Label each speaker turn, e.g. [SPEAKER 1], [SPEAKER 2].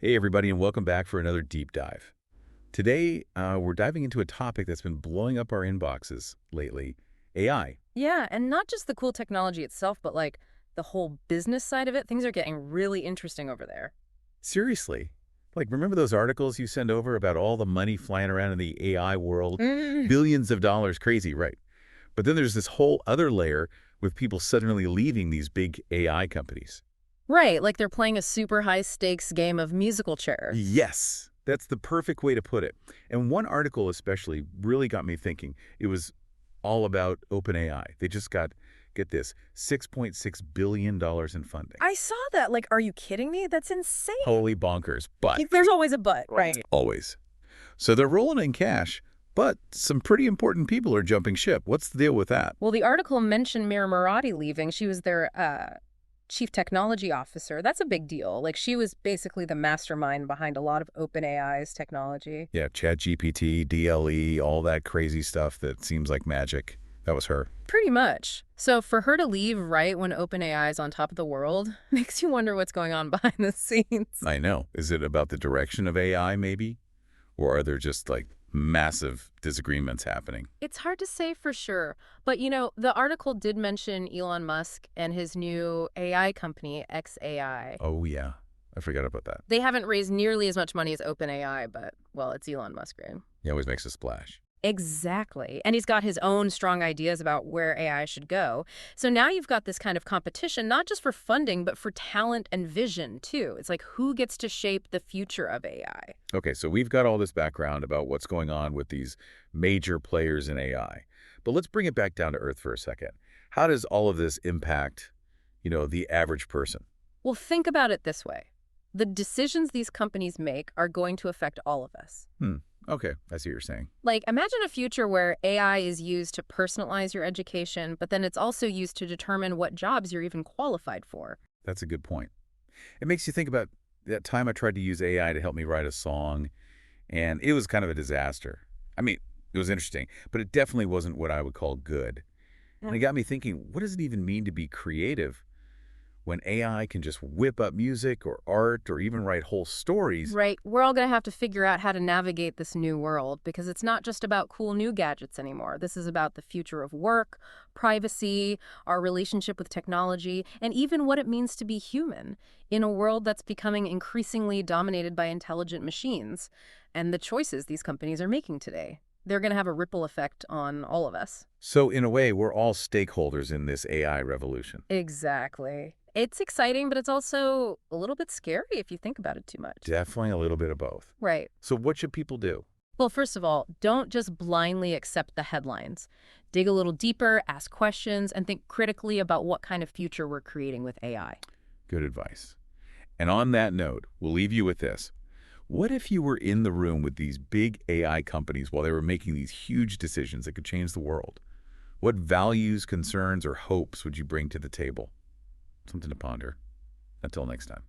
[SPEAKER 1] Hey, everybody, and welcome back for another deep dive. Today, we're diving into a topic that's been blowing up our inboxes lately, AI.
[SPEAKER 2] Yeah, and not just the cool technology itself, but like the whole business side of it. Things are getting really interesting over there.
[SPEAKER 1] Seriously. Like, remember those articles you send over about all the money flying around in the AI world?
[SPEAKER 2] Mm.
[SPEAKER 1] Billions of dollars, crazy, right? But then there's this whole other layer with people suddenly leaving these big AI companies.
[SPEAKER 2] Right, like they're playing a super high stakes game of musical chairs.
[SPEAKER 1] Yes, that's the perfect way to put it. And one article especially really got me thinking. It was all about OpenAI. They just got, get this, $6.6 billion in funding.
[SPEAKER 2] I saw that. Like, are you kidding me? That's insane.
[SPEAKER 1] Holy bonkers, but
[SPEAKER 2] There's always a but, right?
[SPEAKER 1] always. So they're rolling in cash, but some pretty important people are jumping ship. What's the deal with that?
[SPEAKER 2] Well, the article mentioned Mira Murati leaving. She was their chief technology officer. That's a big deal. Like, she was basically the mastermind behind a lot of OpenAI's technology.
[SPEAKER 1] Yeah, ChatGPT, DALL-E, all that crazy stuff that seems like magic. That was her.
[SPEAKER 2] Pretty much. So for her to leave right when OpenAI is on top of the world makes you wonder what's going on behind the scenes.
[SPEAKER 1] I know. Is it about the direction of AI, maybe? Or are there just like massive disagreements happening?
[SPEAKER 2] It's hard to say for sure, but the article did mention Elon Musk and his new AI company, XAI.
[SPEAKER 1] Oh, yeah. I forgot about that.
[SPEAKER 2] They haven't raised nearly as much money as OpenAI, but, well, it's Elon Musk, right?
[SPEAKER 1] He always makes a splash.
[SPEAKER 2] Exactly. And he's got his own strong ideas about where AI should go. So now you've got this kind of competition, not just for funding, but for talent and vision, too. It's like, who gets to shape the future of AI?
[SPEAKER 1] Okay, so we've got all this background about what's going on with these major players in AI. But let's bring it back down to earth for a second. How does all of this impact, the average person?
[SPEAKER 2] Well, think about it this way. The decisions these companies make are going to affect all of us.
[SPEAKER 1] Okay, I see what you're saying.
[SPEAKER 2] Like, imagine a future where AI is used to personalize your education, but then it's also used to determine what jobs you're even qualified for.
[SPEAKER 1] That's a good point. It makes you think about that time I tried to use AI to help me write a song, and it was kind of a disaster. I mean, it was interesting, but it definitely wasn't what I would call good. And it got me thinking, what does it even mean to be creative when AI can just whip up music or art or even write whole stories?
[SPEAKER 2] Right. We're all going to have to figure out how to navigate this new world because it's not just about cool new gadgets anymore. This is about the future of work, privacy, our relationship with technology, and even what it means to be human in a world that's becoming increasingly dominated by intelligent machines and the choices these companies are making today. They're going to have a ripple effect on all of us.
[SPEAKER 1] So in a way, we're all stakeholders in this AI revolution.
[SPEAKER 2] Exactly. It's exciting, but it's also a little bit scary if you think about it too much.
[SPEAKER 1] Definitely a little bit of both.
[SPEAKER 2] Right.
[SPEAKER 1] So what should people do?
[SPEAKER 2] Well, first of all, don't just blindly accept the headlines. Dig a little deeper, ask questions, and think critically about what kind of future we're creating with AI.
[SPEAKER 1] Good advice. And on that note, we'll leave you with this. What if you were in the room with these big AI companies while they were making these huge decisions that could change the world? What values, concerns, or hopes would you bring to the table? Something to ponder. Until next time.